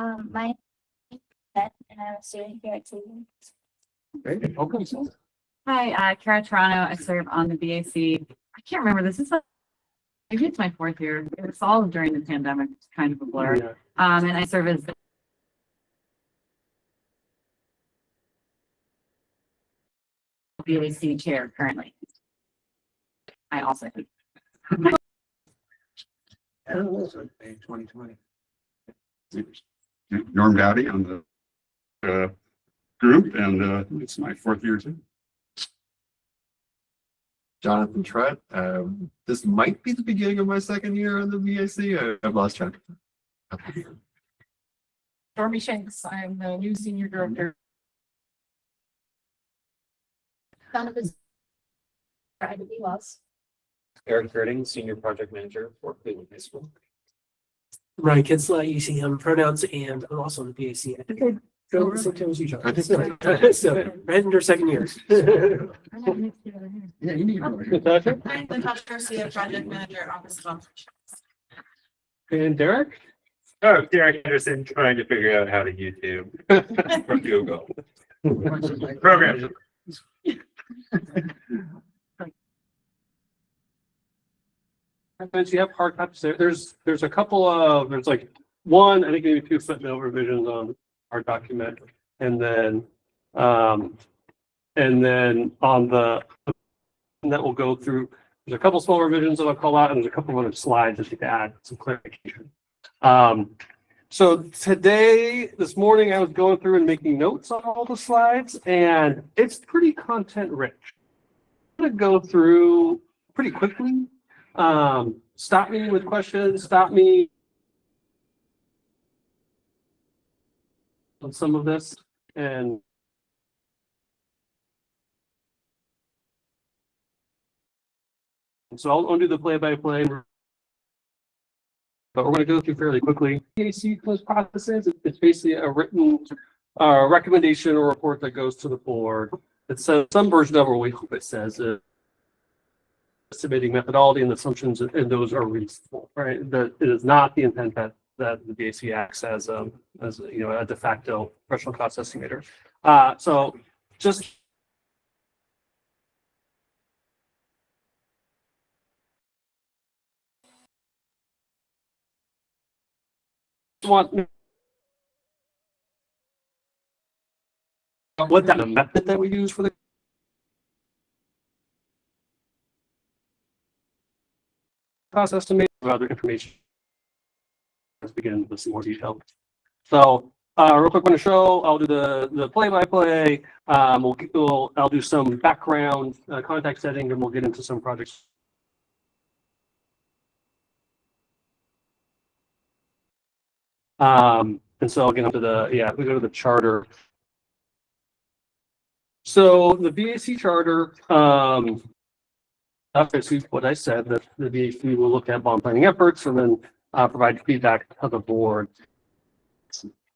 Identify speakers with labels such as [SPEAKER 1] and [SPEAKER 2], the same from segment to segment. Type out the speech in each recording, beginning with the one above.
[SPEAKER 1] My name is Beth, and I'm a student here at Cleveland.
[SPEAKER 2] Great. Welcome.
[SPEAKER 3] Hi, Kara Toronto. I serve on the BAC. I can't remember. Maybe it's my fourth year. It was all during the pandemic. It's kind of a blur.
[SPEAKER 2] Yeah.
[SPEAKER 3] And I serve as the BAC chair currently. I also think.
[SPEAKER 2] May 2020.
[SPEAKER 4] Norm Dowdy on the group, and it's my fourth year too.
[SPEAKER 5] Jonathan Trett. This might be the beginning of my second year on the BAC. I've lost track.
[SPEAKER 6] Stormy Shanks, I'm the new senior director.
[SPEAKER 1] Donovan. Privately was.
[SPEAKER 7] Eric Girding, Senior Project Manager for Cleveland High School.
[SPEAKER 2] Ryan Kinsella, UCM pronouns, and I'm also in the BAC. I think I go the same time as you, John.
[SPEAKER 5] I think
[SPEAKER 2] So, right in your second years.
[SPEAKER 4] Yeah, you need.
[SPEAKER 6] I'm Natasha Garcia, Project Manager, Office of Operations.
[SPEAKER 2] And Derek?
[SPEAKER 7] Oh, Derek Anderson, trying to figure out how to YouTube from Google. Program.
[SPEAKER 2] Since you have hard copies there, there's a couple of, there's like one, I think maybe two footnote revisions on our document. And then on the, that will go through, there's a couple small revisions that I'll call out, and there's a couple of other slides that you can add some clarification. So this morning, I was going through and making notes on all the slides, and it's pretty content rich. I'm gonna go through pretty quickly. Stop me with questions, stop me on some of this, and so I'll do the play-by-play, but we're going to go through fairly quickly. BAC close processes, it's basically a written recommendation or report that goes to the board. It says some version of it, we hope it says estimating methodology and assumptions, and those are reasonable, right? That it is not the intent that the BAC acts as a de facto professional cost estimator. So just want what that method that we use for the cost estimate, other information. Let's begin with some more detail. So real quick, I'm going to show, I'll do the play-by-play. I'll do some background context setting, and we'll get into some projects. And so I'll get into we go to the charter. So the BAC charter, obviously what I said, that the BAC will look at bond planning efforts and then provide feedback to the board.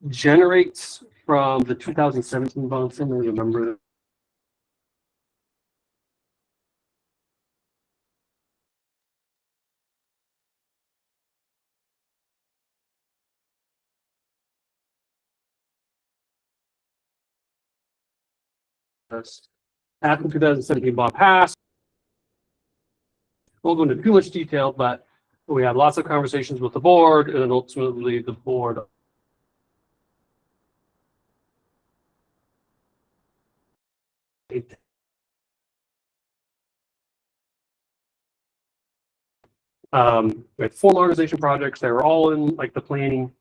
[SPEAKER 2] Generates from the 2017 bond, somebody remember? After 2017 bond passed. Won't go into too much detail, but we had lots of conversations with the board, and then ultimately the board we had 4 modernization projects. They were all in like the planning.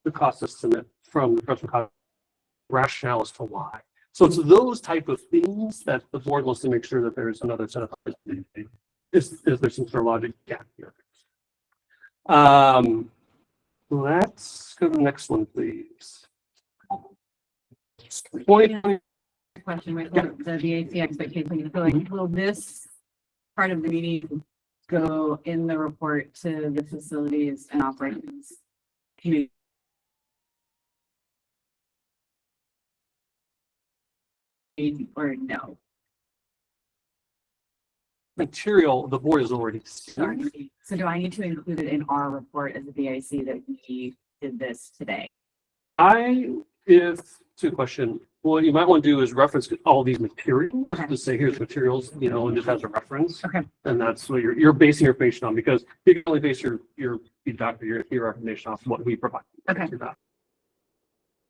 [SPEAKER 2] The cost estimate from the professional cost rationale as to why. So it's those type of things that the board wants to make sure that there's another set of is there some sort of logic gap here. Let's go to the next one, please. 2020.
[SPEAKER 3] Question with the BAC expectation. I feel like, will this part of the meeting go in the report to the facilities and operations committee? Or no?
[SPEAKER 2] material the board has already seen.
[SPEAKER 3] So do I need to include it in our report as a BIC that we did this today?
[SPEAKER 2] To a question, what you might want to do is reference all these materials,
[SPEAKER 3] Okay.
[SPEAKER 2] to say, here's materials, and just as a reference.
[SPEAKER 3] Okay.
[SPEAKER 2] And that's what you're basing your information on, because you can only base your feedback or your recommendation off what we provide.
[SPEAKER 3] Okay.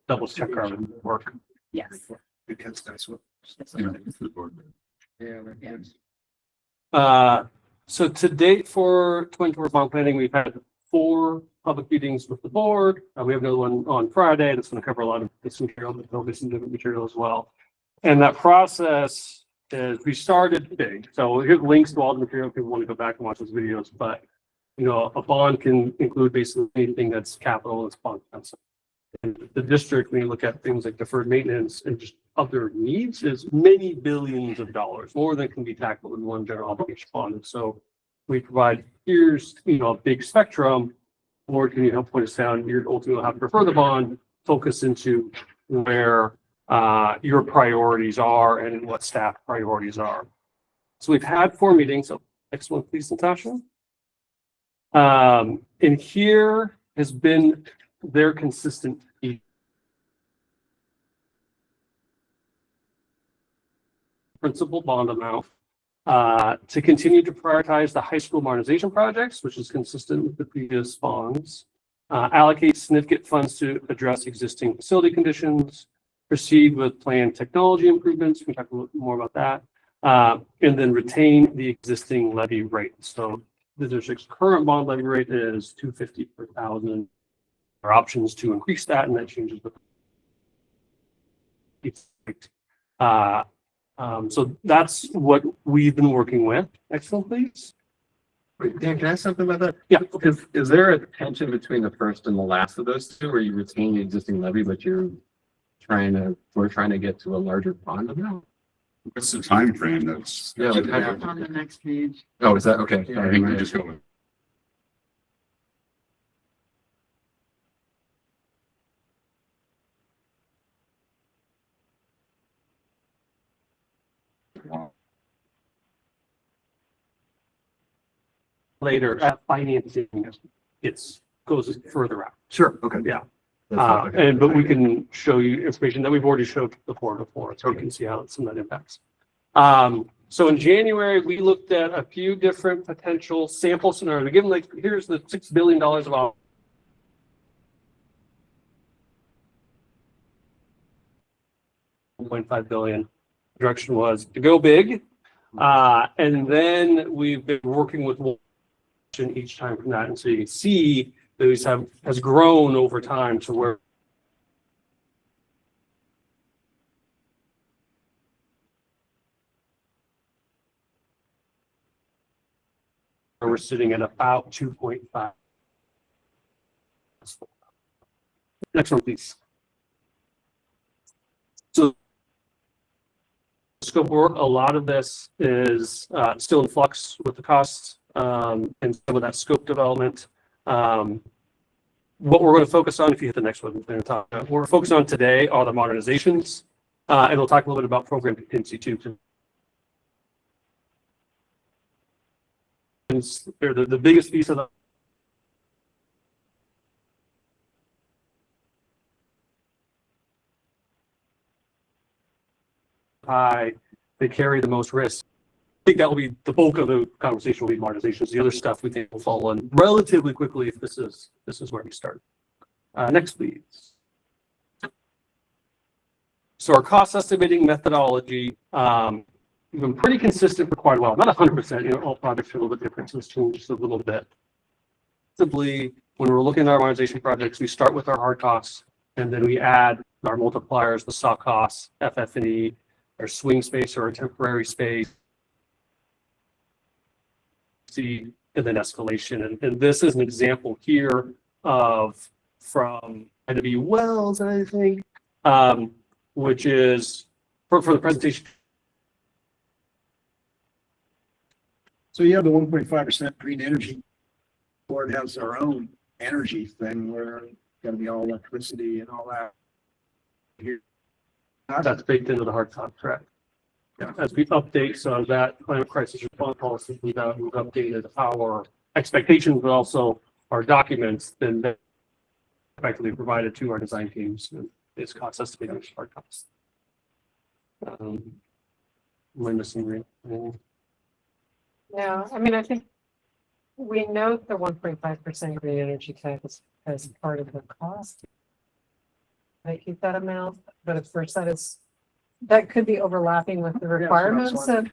[SPEAKER 2] Double check our work.
[SPEAKER 3] Yes.
[SPEAKER 7] Because that's what.
[SPEAKER 2] So to date for Twin Tour Bond Planning, we've had 4 public meetings with the board. We have another one on Friday that's going to cover a lot of this material, but there'll be some different material as well. And that process is, we started big. So here's links to all the material if people want to go back and watch those videos. But, a bond can include basically anything that's capital, it's bond expensive. And the district, when you look at things like deferred maintenance and just other needs, is many billions of dollars, more than can be tackled in one general obligation bond. And so we provide, here's, a big spectrum, or can you help point us down? You're ultimately have to refer the bond, focus into where your priorities are and what staff priorities are. So we've had 4 meetings. So next one, please, Natasha. And here has been their consistent principal bond amount to continue to prioritize the high school modernization projects, which is consistent with the previous bonds, allocate significant funds to address existing facility conditions, proceed with planned technology improvements. We can talk a little more about that, and then retain the existing levy rate. So the district's current bond levy rate is $250 per thousand. There are options to increase that, and that changes with so that's what we've been working with. Next one, please.
[SPEAKER 5] Wait, Dan, can I ask something about that?
[SPEAKER 2] Yeah.
[SPEAKER 5] Is there a tension between the first and the last of those two, where you retain the existing levy, but we're trying to get to a larger bond amount?
[SPEAKER 4] What's the time frame? That's.
[SPEAKER 5] Yeah, like,
[SPEAKER 3] On the next page.
[SPEAKER 5] Oh, is that okay?
[SPEAKER 4] I think we just go with.
[SPEAKER 2] Later, financing goes further out.
[SPEAKER 5] Sure, okay.
[SPEAKER 2] Yeah.
[SPEAKER 5] That's fine, okay.
[SPEAKER 2] But we can show you information that we've already showed the board before, so you can see how some of that impacts. So in January, we looked at a few different potential sample scenarios. We give them, like, here's the $6 billion of $1.5 billion. Direction was to go big. And then we've been working with each time from that. And so you can see those has grown over time to where we're sitting at about 2.5. Next one, please. So scope work, a lot of this is still in flux with the costs and some of that scope development. What we're going to focus on, if you hit the next one, what we're focusing on today are the modernizations, and we'll talk a little bit about program contingency too. They're the biggest piece of the pie. They carry the most risk. I think that will be the bulk of the conversation will be modernizations. The other stuff we think will fall in relatively quickly if this is where we start. Next, please. So our cost estimating methodology, we've been pretty consistent for quite a while. Not 100%. All projects are a little bit different, so it's changed just a little bit. Simply, when we're looking at our modernization projects, we start with our hard costs, and then we add our multipliers, the soft costs, FF&E, our swing space or our temporary space, and then escalation. And this is an example here of from NW Wells, I think, which is for the presentation.
[SPEAKER 8] So you have the 1.5% green energy. Board has our own energy thing where it's gotta be all electricity and all that. Here,
[SPEAKER 2] That's baked into the hard cost, correct? as we update some of that climate crisis response policy, we've updated our expectations, but also our documents, then that effectively provided to our design teams, and it's cost estimated our costs. Am I missing anything?
[SPEAKER 9] No, I mean, I think we note the 1.5% green energy tax as part of the cost. I keep that amount, but of course that could be overlapping with the
[SPEAKER 8] what I was
[SPEAKER 9] requirements of.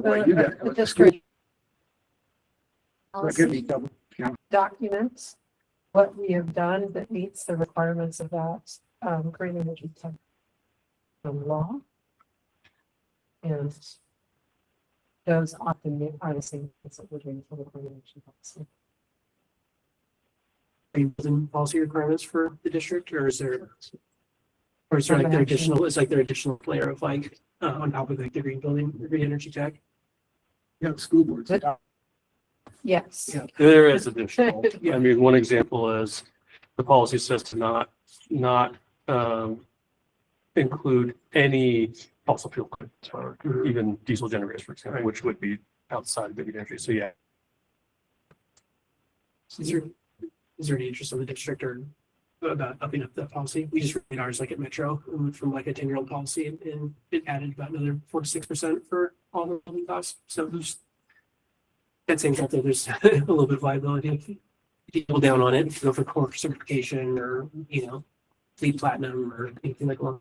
[SPEAKER 8] Well, you got-
[SPEAKER 9] the district
[SPEAKER 8] So it could be double,
[SPEAKER 9] documents what we have done that meets the requirements of that green energy tax law. And those often are the same things that we're doing for the green energy policy.
[SPEAKER 10] Are you building policy requirements for the district, or is there like their additional, is like their additional layer of like, on top of like the green building, the green energy tech?
[SPEAKER 8] you have school boards.
[SPEAKER 9] Yes.
[SPEAKER 10] Yeah.
[SPEAKER 2] There is additional. I mean, one example is the policy says to not include any fossil fuel plants or even diesel generators, for example, which would be outside of big energy. So yeah,
[SPEAKER 10] Is there any interest of the district or about upping up that policy? We just read ours like at Metro from like a 10-year-old policy, and it added about another 4 to 6% for all the building costs. So there's that same something, there's a little bit of liability. If you double down on it, go for core certification or, LEED Platinum or anything like that.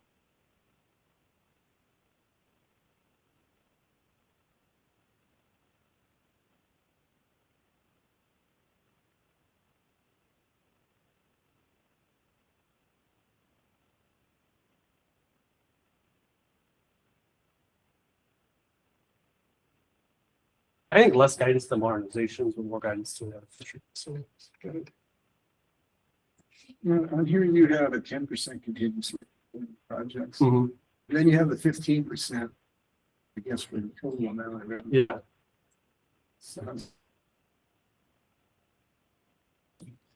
[SPEAKER 2] I think less guidance to modernizations and more guidance to the district. So good.
[SPEAKER 8] I'm hearing you have a 10% contingency for projects.
[SPEAKER 2] Mhm.
[SPEAKER 8] Then you have the 15%, I guess, for the total amount of it.
[SPEAKER 2] Yeah.
[SPEAKER 8] Sounds-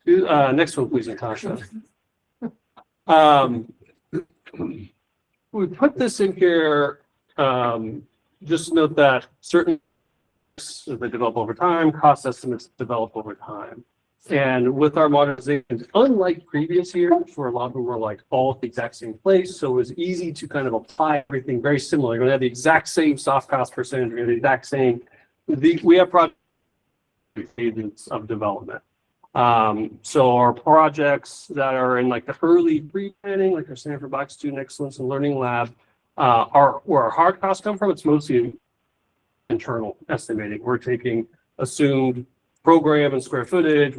[SPEAKER 2] Next one, please, Natasha. We put this in here, just note that certain they develop over time, cost estimates develop over time. And with our modernizations, unlike previous years, where a lot of them were like all at the exact same place, so it was easy to kind of apply everything very similar. You're gonna have the exact same soft cost percentage, the exact same. We have project phases of development. So our projects that are in like the early pre-planning, like our Stanford Black Student Excellence and Learning Lab, are where our hard costs come from. It's mostly internal estimating. We're taking assumed program and square footage,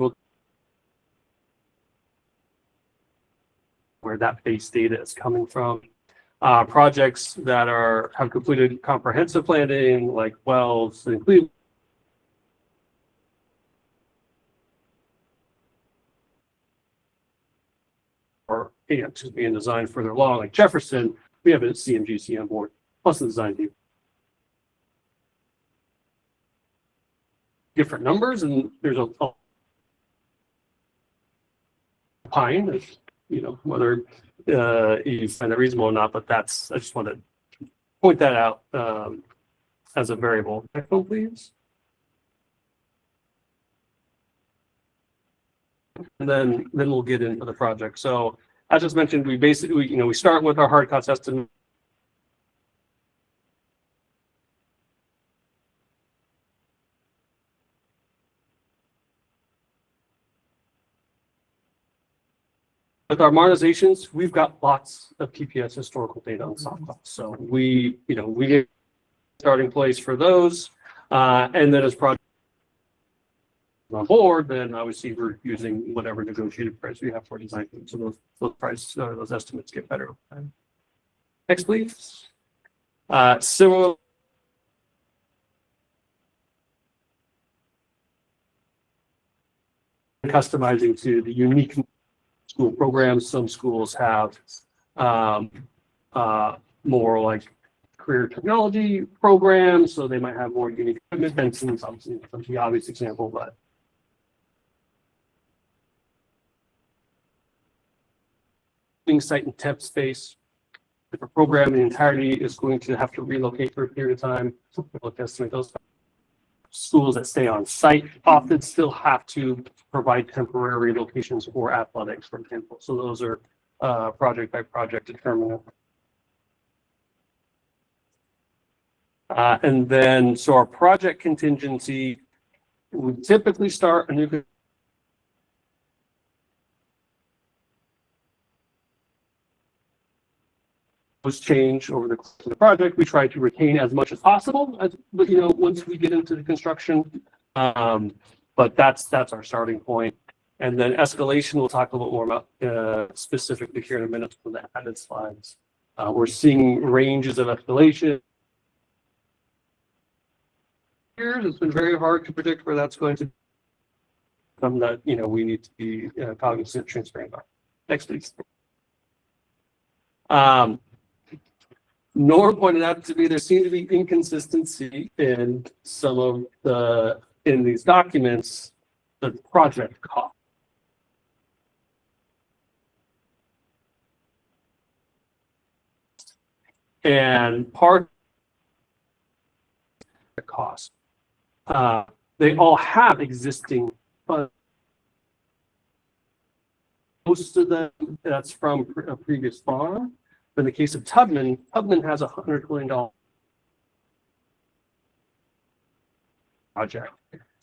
[SPEAKER 2] where that base data is coming from. Projects that have completed comprehensive planning, like Wells and Cleveland, or being designed further along, like Jefferson, we have a CMGC on board, plus the design team. Different numbers, and there's a pine, whether you find that reasonable or not, but I just want to point that out as a variable. Next one, please. And then we'll get into the project. So as just mentioned, we basically, we start with our hard cost estimate. With our modernizations, we've got lots of PPS historical data on soft costs. So we get a starting place for those. And then as project on board, then obviously we're using whatever negotiated price we have for design. So those prices, those estimates get better. Next, please. Similar. Customizing to the unique school programs. Some schools have more like career technology programs, so they might have more unique equipment. Benson's obviously the obvious example, but being site and temp space. If a program in the entirety is going to have to relocate for a period of time, we'll estimate those. Schools that stay on site often still have to provide temporary locations for athletics, for example. So those are project by project determinant. And then, so our project contingency would typically start a new was change over the course of the project. We try to retain as much as possible, but once we get into the construction. But that's our starting point. And then escalation, we'll talk a little more about specifically here in a minute for the added slides. We're seeing ranges of escalation. It's been very hard to predict where that's going to come that, we need to be cognizant, transparent about. Next, please. Nor pointed out to me there seemed to be inconsistency in some of in these documents, the project cost. And part of the cost. They all have existing funds. Most of them, that's from a previous bond. In the case of Tubman has $100 million project.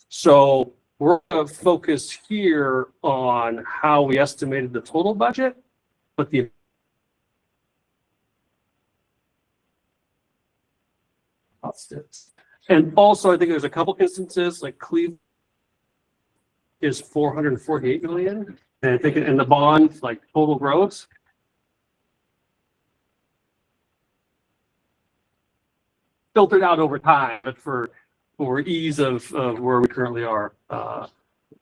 [SPEAKER 2] So we're going to focus here on how we estimated the total budget, but the and also I think there's a couple instances like Cleveland is 448 million, and I think in the bond like total gross. Filtered out over time, but for ease of where we currently are,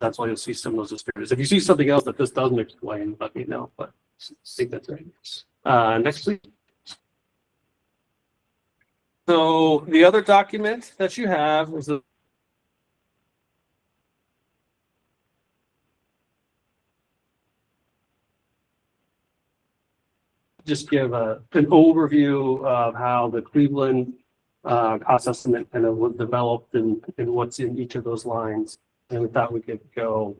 [SPEAKER 2] that's why you'll see some of those disparities. If you see something else that this doesn't explain, let me know. But I think that's right. Next, please. So the other document that you have is a just give an overview of how the Cleveland cost estimate kind of was developed and what's in each of those lines. And with that, we could go.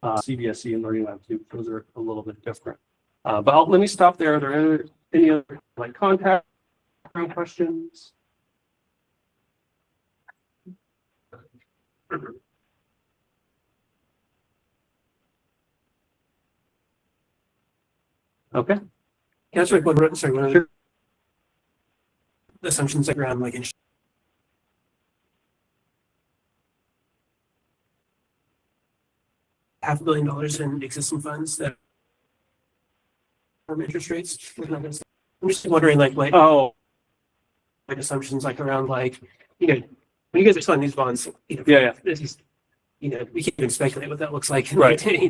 [SPEAKER 2] CBSE and Learning Lab 2, those are a little bit different. But let me stop there. Are there any other like contact questions? Okay.
[SPEAKER 10] Yeah, that's right. One of
[SPEAKER 2] Sure.
[SPEAKER 10] the assumptions around like $500 million in existing funds that from interest rates. I'm just wondering like assumptions like around like, when you guys are selling these bonds,
[SPEAKER 2] Yeah.
[SPEAKER 10] this is, we can't even speculate what that looks like,
[SPEAKER 2] Right.
[SPEAKER 10] 70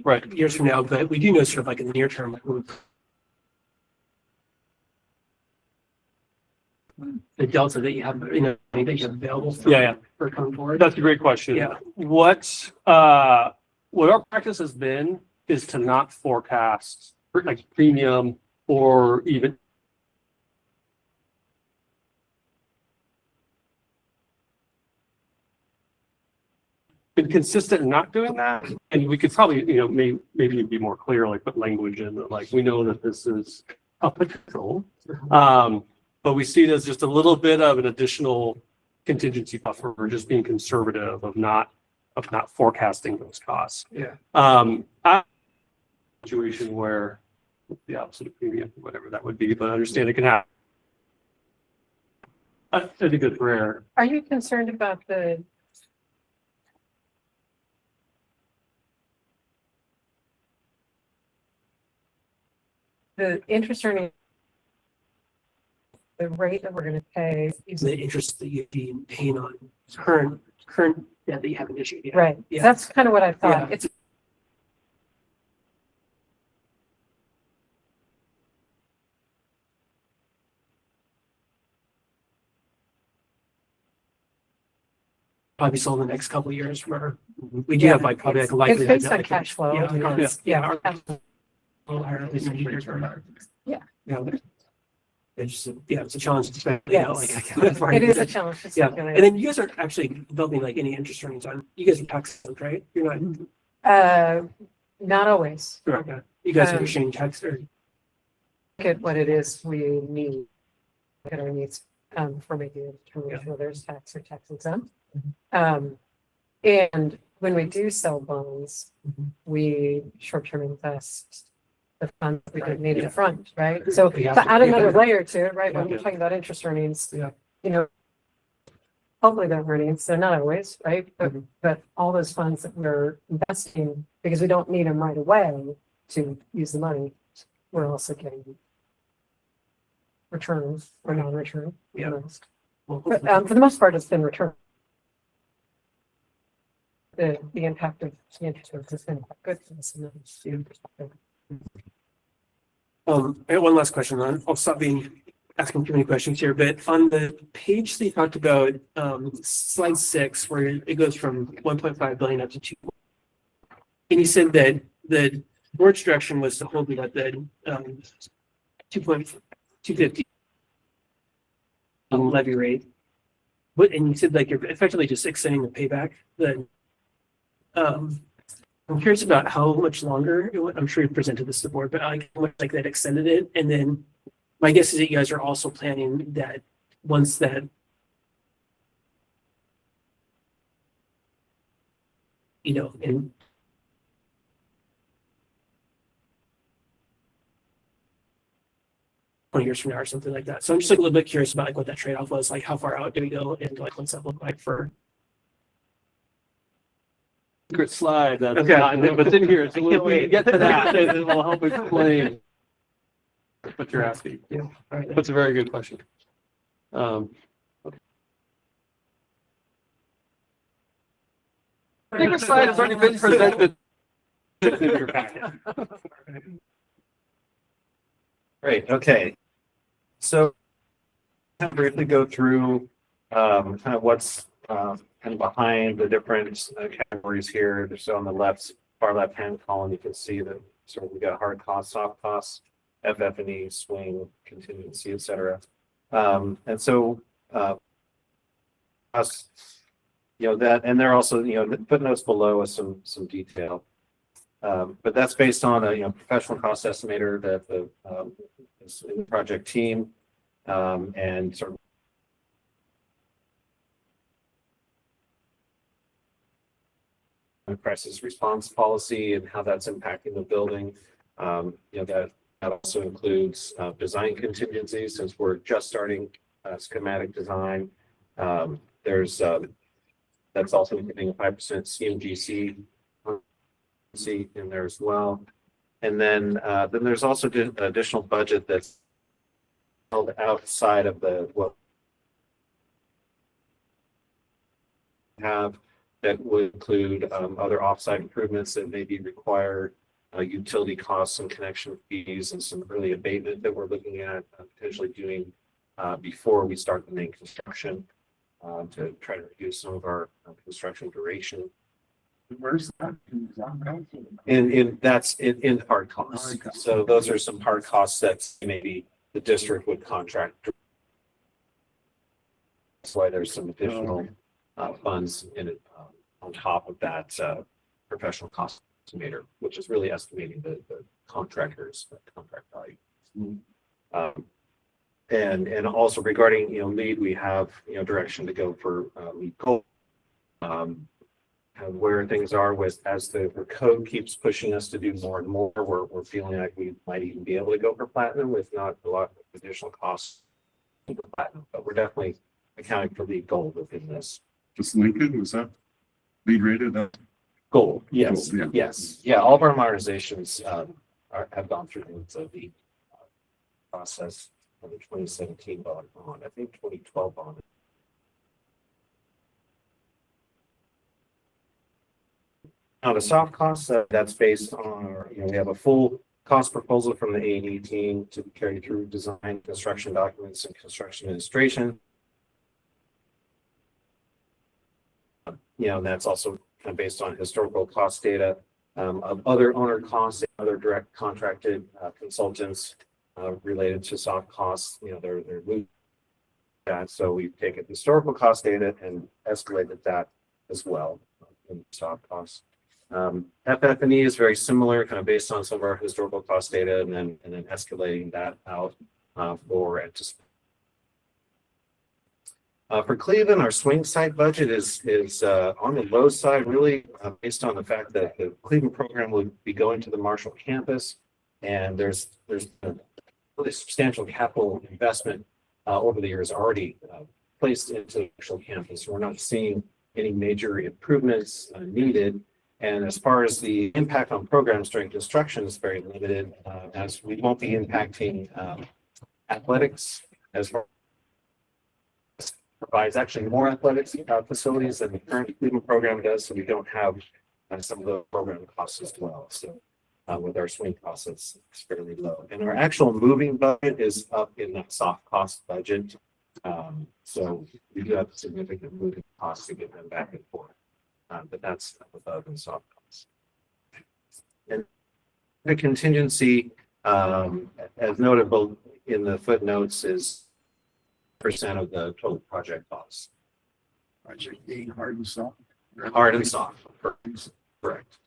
[SPEAKER 2] Right.
[SPEAKER 10] years from now, but we do know sort of like in the near term, like the delta that you have, that you have available for coming forward.
[SPEAKER 2] That's a great question.
[SPEAKER 10] Yeah.
[SPEAKER 2] What our practice has been is to not forecast like premium or even been consistent in not doing that. And we could probably, maybe be more clear, like put language in that, like we know that this is a potential. But we see it as just a little bit of an additional contingency buffer. We're just being conservative of not forecasting those costs.
[SPEAKER 10] Yeah.
[SPEAKER 2] Situation where the opposite of premium, whatever that would be, but I understand it can happen. I think it's rare.
[SPEAKER 9] Are you concerned about the interest earning, the rate that we're going to pay?
[SPEAKER 10] The interest that you'd be paying on current debt that you haven't issued yet.
[SPEAKER 9] Right.
[SPEAKER 10] Yeah.
[SPEAKER 9] That's kind of what I thought.
[SPEAKER 10] Yeah.
[SPEAKER 9] It's
[SPEAKER 10] probably sold in the next couple of years where we do have like probably like a
[SPEAKER 9] It's
[SPEAKER 10] likelihood.
[SPEAKER 9] based
[SPEAKER 10] that,
[SPEAKER 9] on
[SPEAKER 10] like,
[SPEAKER 9] cash flow.
[SPEAKER 10] Yeah,
[SPEAKER 9] and it's-
[SPEAKER 10] yeah.
[SPEAKER 9] Yeah.
[SPEAKER 10] A little higher, at least in years.
[SPEAKER 9] Yeah.
[SPEAKER 10] It's a challenge to spend. You know,
[SPEAKER 9] Yes.
[SPEAKER 10] like, I can't afford
[SPEAKER 9] It is a
[SPEAKER 10] it.
[SPEAKER 9] challenge. to
[SPEAKER 10] Yeah,
[SPEAKER 9] speculate.
[SPEAKER 10] and then you guys aren't actually developing like any interest earnings on, you guys are tax exempt, right? You're not,
[SPEAKER 9] Not always.
[SPEAKER 10] okay. You guys are
[SPEAKER 9] Um,
[SPEAKER 10] issuing tax or,
[SPEAKER 9] Look at what it is we need. Look at our needs, for making a determination whether it's tax or tax exempt. And when we do sell bonds,
[SPEAKER 10] Mhm.
[SPEAKER 9] we short-term invest the funds we
[SPEAKER 10] Right,
[SPEAKER 9] don't need
[SPEAKER 10] yeah.
[SPEAKER 9] in front, right? So
[SPEAKER 10] We have
[SPEAKER 9] to
[SPEAKER 10] to,
[SPEAKER 9] add another
[SPEAKER 10] yeah.
[SPEAKER 9] layer to it, right, when
[SPEAKER 10] Yeah.
[SPEAKER 9] we're talking about interest earnings.
[SPEAKER 10] Yeah.
[SPEAKER 9] You know, hopefully they're earnings, they're not always, right?
[SPEAKER 10] Mhm.
[SPEAKER 9] But all those funds that we're investing, because we don't need them right away to use the money, we're also getting returns or non-return.
[SPEAKER 10] Yeah.
[SPEAKER 9] most.
[SPEAKER 10] well,
[SPEAKER 9] But, for the most part, it's been return. The impact of the interest rates has been quite good from this perspective.
[SPEAKER 10] I got one last question on, I'll stop asking too many questions here, but on the page that you talked about, slide 6, where it goes from 1.5 billion up to 2. And you said that the board's direction was to hold it at the, 2.250 levy rate. But, and you said like you're effectively just extending the payback, I'm curious about how much longer, I'm sure you presented this to the board, but like how much like that extended it. And then my guess is that you guys are also planning that once that in 20 years from now or something like that. So I'm just like a little bit curious about like what that trade-off was, like how far out do we go and like what's that look like for
[SPEAKER 2] Secret slide that's
[SPEAKER 10] Okay.
[SPEAKER 2] not in it, but it's in here. So
[SPEAKER 10] I can't
[SPEAKER 2] when we
[SPEAKER 10] wait.
[SPEAKER 2] get to that, it will help explain what you're asking.
[SPEAKER 10] Yeah. All right.
[SPEAKER 2] That's a very good question. Secret slide has already been presented. It's in your packet.
[SPEAKER 7] Great, okay. So kind of briefly go through kind of what's kind of behind the different categories here. So on the left, far left-hand column, you can see that sort of we got hard costs, soft costs, FF&E, swing, contingency, et cetera. And so us, that, and they're also, footnotes below with some detail. But that's based on a professional cost estimator that the project team and sort of crisis response policy and how that's impacting the building. That also includes design contingencies since we're just starting schematic design. There's that's also including a 5% CMGC in there as well. And then there's also additional budget that's held outside of what we have that would include other offsite improvements that may be required, utility costs and connection fees and some early abatement that we're looking at potentially doing before we start the main construction to try to reduce some of our construction duration.
[SPEAKER 8] Where's that?
[SPEAKER 7] That's in hard costs.
[SPEAKER 8] Hard costs.
[SPEAKER 7] So those are some hard costs that maybe the district would contract. That's why there's some additional funds in it on top of that professional cost estimator, which is really estimating the contractor's contract value. And also regarding lead, we have direction to go for lead goal. Kind of where things are with as the code keeps pushing us to do more and more, we're feeling like we might even be able to go for platinum with not a lot of additional costs for platinum, but we're definitely accounting for lead gold within this.
[SPEAKER 4] Just Lincoln, was that lead rated?
[SPEAKER 7] Gold, yes,
[SPEAKER 4] Gold, yeah.
[SPEAKER 7] yes. Yeah, all of our modernizations have gone through the lead process of the 2017 bond, I think 2012 bond. Now the soft costs, that's based on, we have a full cost proposal from the A&E team to carry through design, construction documents, and construction administration. You know, and that's also kind of based on historical cost data of other owner costs, other direct contracted consultants related to soft costs. You know, they're moving that. So we've taken historical cost data and escalated that as well in soft costs. FF&E is very similar, kind of based on some of our historical cost data, and then escalating that out for anticipation. For Cleveland, our swing site budget is on the low side, really based on the fact that the Cleveland program will be going to the Marshall campus, and there's a really substantial capital investment over the years already placed into the Marshall campus. We're not seeing any major improvements needed. And as far as the impact on programs during construction is very limited, as we won't be impacting athletics as far as provides actually more athletics facilities than the current Cleveland program does. So we don't have some of the program costs as well. So with our swing costs, it's fairly low. And our actual moving budget is up in that soft cost budget. So we do have significant moving costs to get them back and forth. But that's above the soft costs. And the contingency, as noted both in the footnotes, is % of the total project costs.
[SPEAKER 8] Project being hard and soft.
[SPEAKER 7] Hard and soft, correct.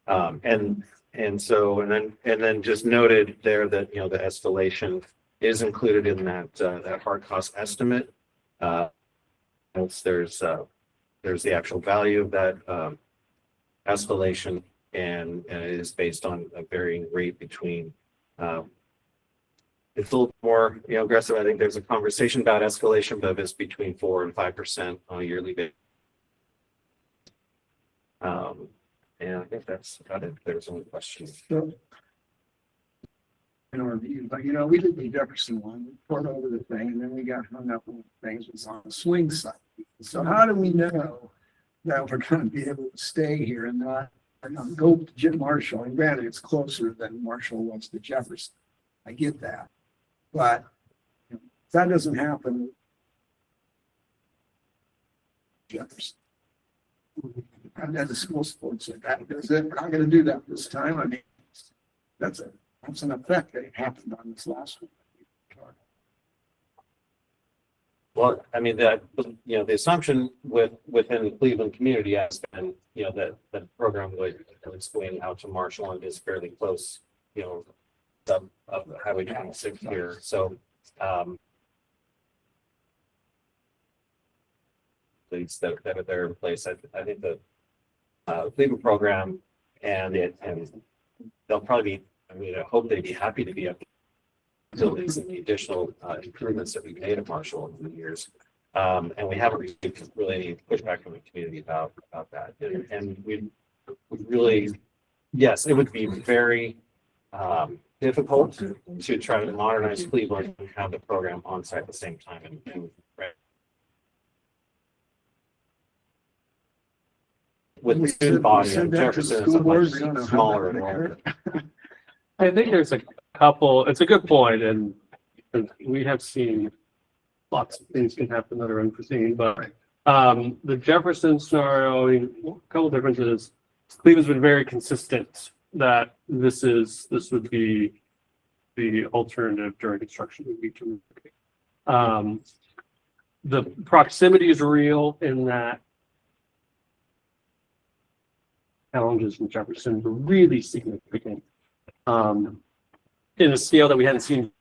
[SPEAKER 7] And so then just noted there that, you know, the escalation is included in that hard cost estimate. There's the actual value of that escalation, and it is based on a varying rate between it's a little more, you know, aggressive. I think there's a conversation about escalation, but it's between 4% and 5% on a yearly basis. And I think that's about it. There's only questions.
[SPEAKER 8] So, in our view, but you know, we did the Jefferson one, we poured over the thing, and then we got hung up on things was on the swing side. So how do we know that we're going to be able to stay here and not go to Jim Marshall? And granted, it's closer than Marshall was to Jefferson. I get that, but you know, if that doesn't happen, Jefferson. And then the school sports said that does it. We're not going to do that this time. I mean, that's an effect that happened on this last one.
[SPEAKER 7] Well, I mean, that, you know, the assumption within the Cleveland community has been, you know, that the program would swing out to Marshall and is fairly close, you know, of Highway 26 here. So, things that are there in place. I think the Cleveland program and they'll probably be, I mean, I hope they'd be happy to be up facilities and the additional improvements that we've made at Marshall over the years. And we haven't received really any pushback from the community about that. And we really, yes, it would be very difficult to try to modernize Cleveland and have the program on site at the same time. And with the student body in Jefferson, it's a much smaller enrollment.
[SPEAKER 2] I think there's a couple, it's a good point, and we have seen lots of things can happen that are unforeseen, but the Jefferson scenario, I mean, a couple differences. Cleveland's been very consistent that this would be the alternative during construction would be to the proximity is real in that challenges in Jefferson were really significant in a scale that we hadn't seen.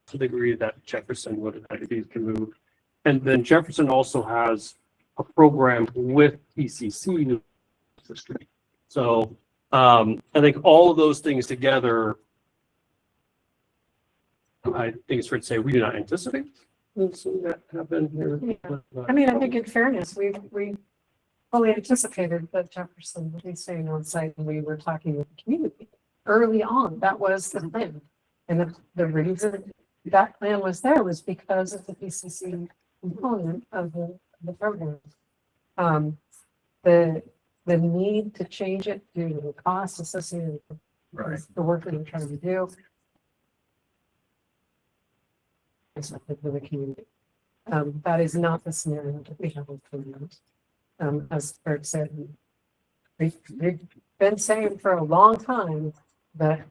[SPEAKER 2] To the degree that Jefferson would have had to move. And then Jefferson also has a program with ECC. So I think all of those things together, I think it's fair to say we do not anticipate seeing that happen here.
[SPEAKER 9] I mean, I think in fairness, we fully anticipated that Jefferson would be staying on site, and we were talking with the community early on. That was the plan. And the reason that plan was there was because of the PCC component of the program. The need to change it due to the costs associated with the work that we're trying to do. something for the community. That is not the scenario that we have with Fremont. As Bert said, we've been saying for a long time that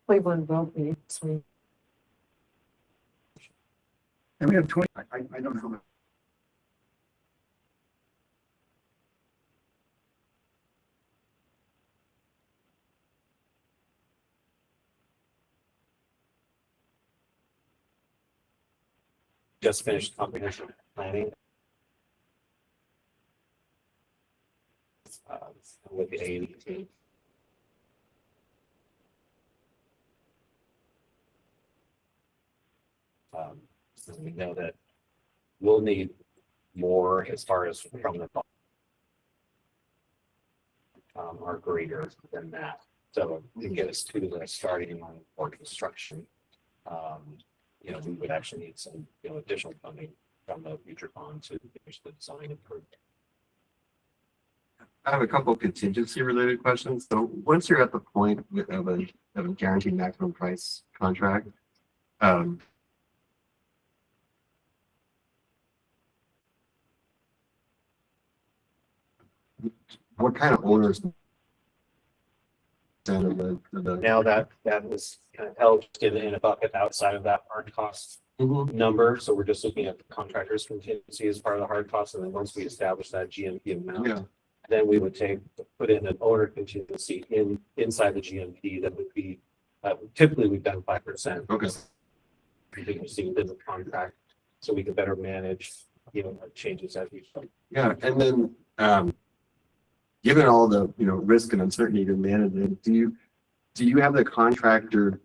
[SPEAKER 9] Cleveland will be sweet.
[SPEAKER 8] And we have 20, I don't know how much.
[SPEAKER 7] Just finished comprehensive planning. With the AET. So we know that we'll need more as far as from the are greater than that. So to get us to the starting line for construction, you know, we would actually need some, you know, additional funding from the future bond to finish the design and project.
[SPEAKER 5] I have a couple contingency related questions. So once you're at the point of a guaranteed maximum price contract, what kind of owners?
[SPEAKER 7] Now that was kind of held in a bucket outside of that hard cost number. So we're just looking at the contractor's contingency as part of the hard cost. And then once we establish that GMP amount,
[SPEAKER 5] Yeah.
[SPEAKER 7] then we would put in an owner contingency inside the GMP that would be, typically we've done 5%.
[SPEAKER 5] Okay.
[SPEAKER 7] Contingency within the contract, so we can better manage, you know, changes as we.
[SPEAKER 5] Yeah, and then given all the, you know, risk and uncertainty to manage it, do you have the contractor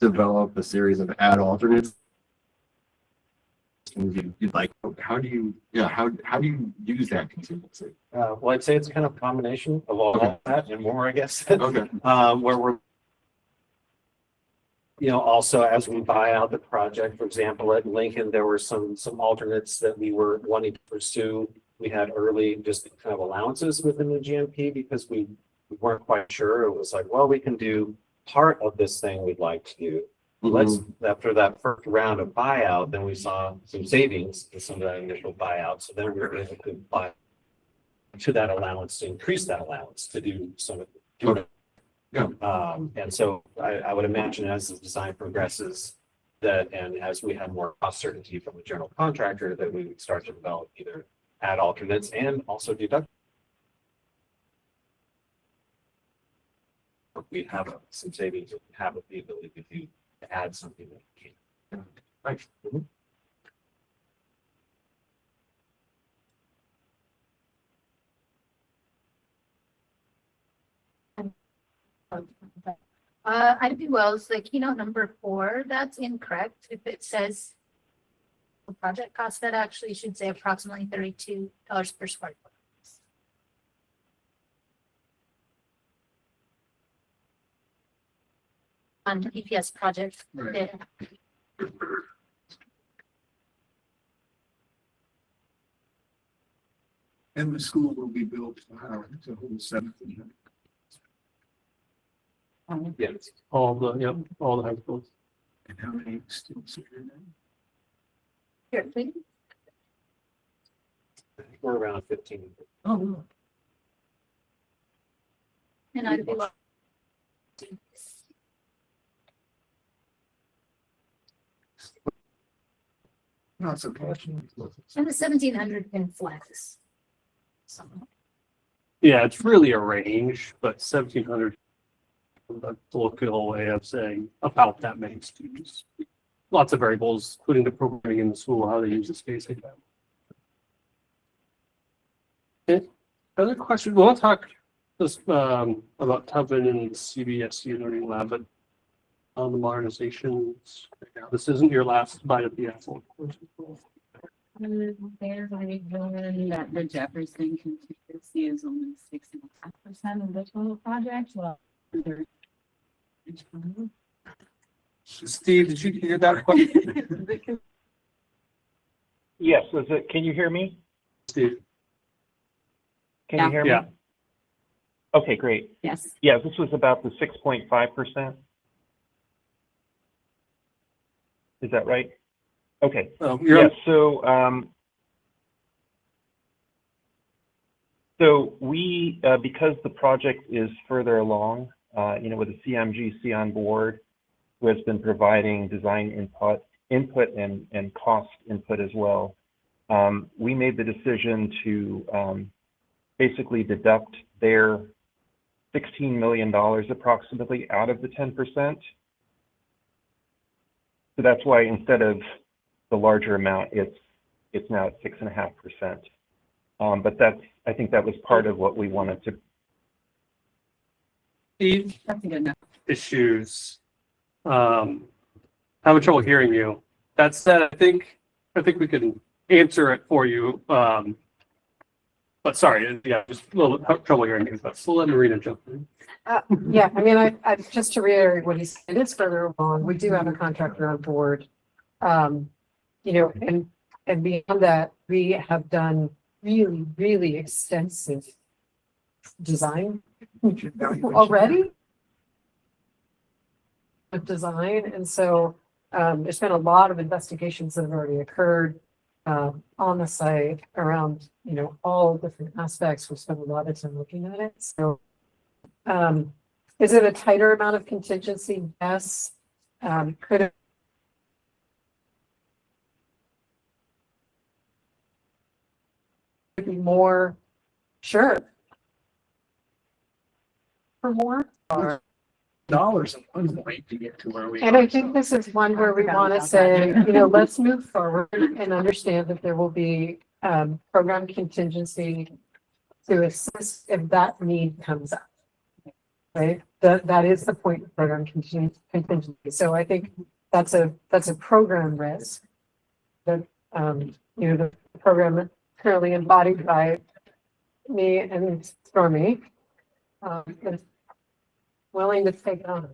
[SPEAKER 5] develop a series of ad alternates? You'd like, how do you use that contingency?
[SPEAKER 7] Well, I'd say it's kind of a combination of all
[SPEAKER 5] Okay.
[SPEAKER 7] that and more, I guess.
[SPEAKER 5] Okay.
[SPEAKER 7] Where we're, you know, also as we buy out the project, for example, at Lincoln, there were some alternates that we were wanting to pursue. We had early just kind of allowances within the GMP because we weren't quite sure. It was like, well, we can do part of this thing we'd like to do. Let's, after that first round of buyout, then we saw some savings in some of that initial buyout. So then we were able to apply to that allowance, to increase that allowance to do some of it.
[SPEAKER 5] Okay. Yeah.
[SPEAKER 7] And so I would imagine as the design progresses that, and as we have more cost certainty from the general contractor, that we would start to develop either add alternates and also deduct. We have some savings, we have the ability to add something that we can.
[SPEAKER 5] Thanks.
[SPEAKER 1] Ivy Wells, the keynote number 4, that's incorrect. If it says the project cost, that actually should say approximately $32 per square foot. On the EPS project.
[SPEAKER 8] Right.
[SPEAKER 1] Yeah.
[SPEAKER 8] And the school will be built to hold 1,700.
[SPEAKER 7] Yes,
[SPEAKER 2] All the high schools.
[SPEAKER 8] And how many students are there?
[SPEAKER 1] Here, please.
[SPEAKER 7] we're around 15.
[SPEAKER 8] Oh,
[SPEAKER 1] And Ivy Wells.
[SPEAKER 8] not so much.
[SPEAKER 1] And the 1,700 can flex.
[SPEAKER 2] Yeah, it's really a range, but 1,700. The local way of saying about that many students. Lots of variables, including the programming in the school, how they use the space like that. Okay. Other questions? We'll talk this about Tubman and CBSC Learning Lab, but on the modernizations. This isn't your last bite of the apple.
[SPEAKER 3] There's a reason that the Jefferson contingency is only 6.5% of the total project. Well,
[SPEAKER 2] Steve, did you hear that question?
[SPEAKER 11] Yes, can you hear me?
[SPEAKER 2] Steve?
[SPEAKER 11] Can you hear me?
[SPEAKER 2] Yeah.
[SPEAKER 11] Okay, great.
[SPEAKER 3] Yes.
[SPEAKER 11] Yeah, this was about the 6.5%. Is that right? Okay.
[SPEAKER 2] Oh,
[SPEAKER 11] Yeah, so we, because the project is further along, with the CMGC on board, who has been providing design input and cost input as well, we made the decision to basically deduct their $16 million approximately out of the 10%. So that's why instead of the larger amount, it's now at 6.5%. But I think that was part of what we wanted to.
[SPEAKER 2] Steve,
[SPEAKER 3] That's a good enough.
[SPEAKER 2] issues. Having trouble hearing you. That said, I think we can answer it for you. But sorry, yeah, just a little trouble hearing you. But so let Marina jump in.
[SPEAKER 9] Yeah, I mean, I just to reiterate what he said, it is further along. We do have a contractor on board. And beyond that, we have done really, really extensive design already. Of design, and so there's been a lot of investigations that have already occurred on the site around, all different aspects. We've spent a lot of time looking at it. So, is it a tighter amount of contingency? Yes. Could it be more? Sure. For more? Or
[SPEAKER 8] Dollars at one point to get to where we are.
[SPEAKER 9] and I think this is one where we want to say, let's move forward and understand that there will be program contingency to assist if that need comes up. Right? That is the point of program contingency. So I think that's a program risk that the program currently embodied by me and Stormy is willing to take it on.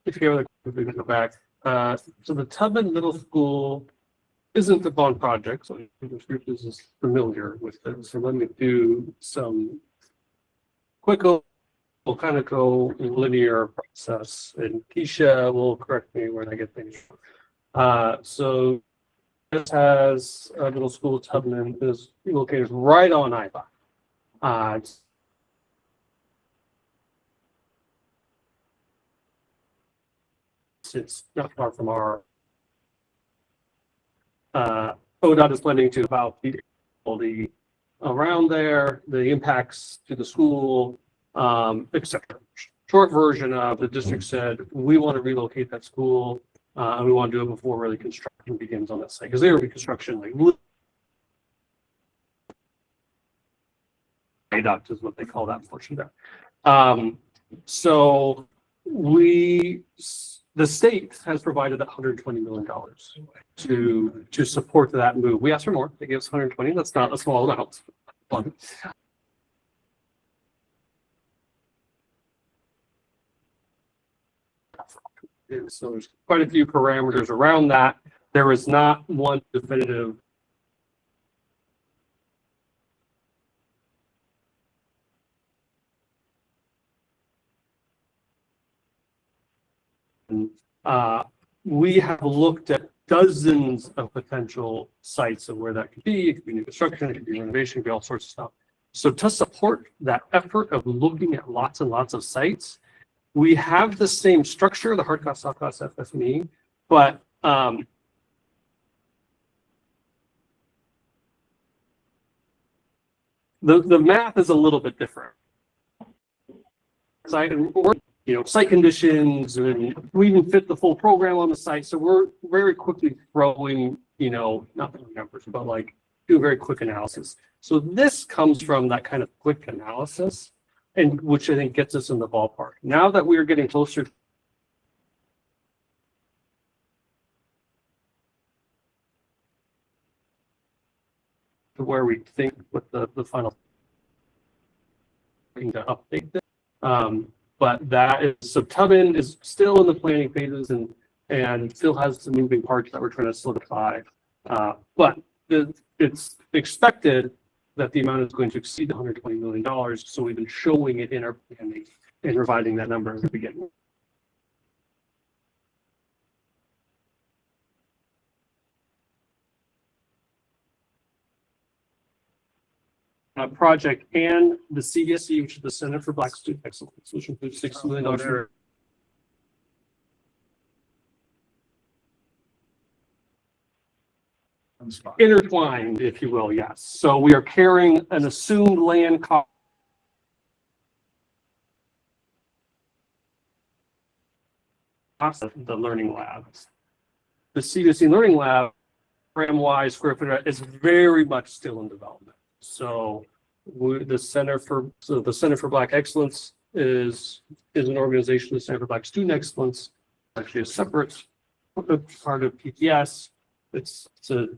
[SPEAKER 2] If you have we can go back. So the Tubman Middle School isn't the bond project, so this group is familiar with it. So let me do some quick. We'll kind of go in linear process, and Keisha will correct me when I get things wrong. So this has a middle school. Tubman is located right on I-5. It's not far from our ODOT is planning to about the around there, the impacts to the school, etc. Short version of the district said we want to relocate that school and we want to do it before really construction begins on that site because there will be construction like ADOT is what they call that portion there. So the state has provided $120 million to support that move. We asked for more. They gave us 120. That's not a small amount. So there's quite a few parameters around that. There is not one definitive we have looked at dozens of potential sites of where that could be. It could be new construction, it could be renovation, it could be all sorts of stuff. So to support that effort of looking at lots and lots of sites, we have the same structure, the hard cost, soft cost, FF&E, but the math is a little bit different. Site or site conditions, and we even fit the full program on the site. So we're very quickly throwing, not the numbers, but like do a very quick analysis. So this comes from that kind of quick analysis, and which I think gets us in the ballpark. Now that we are getting closer to where we think with the final thing to update this. But that is, so Tubman is still in the planning phases and still has some moving parts that we're trying to solidify. But it's expected that the amount is going to exceed $120 million. So we've been showing it in our planning and providing that number at the beginning. Project and the CSE, which is the Center for Black Student Excellence, which includes $6 million. Intertwined, if you will, yes. So we are carrying an assumed land cost of the learning labs. The CSE Learning Lab, program-wise, square foot is very much still in development. So the Center for Black Excellence is an organization. The Center for Black Student Excellence actually a separate part of PPS. It's a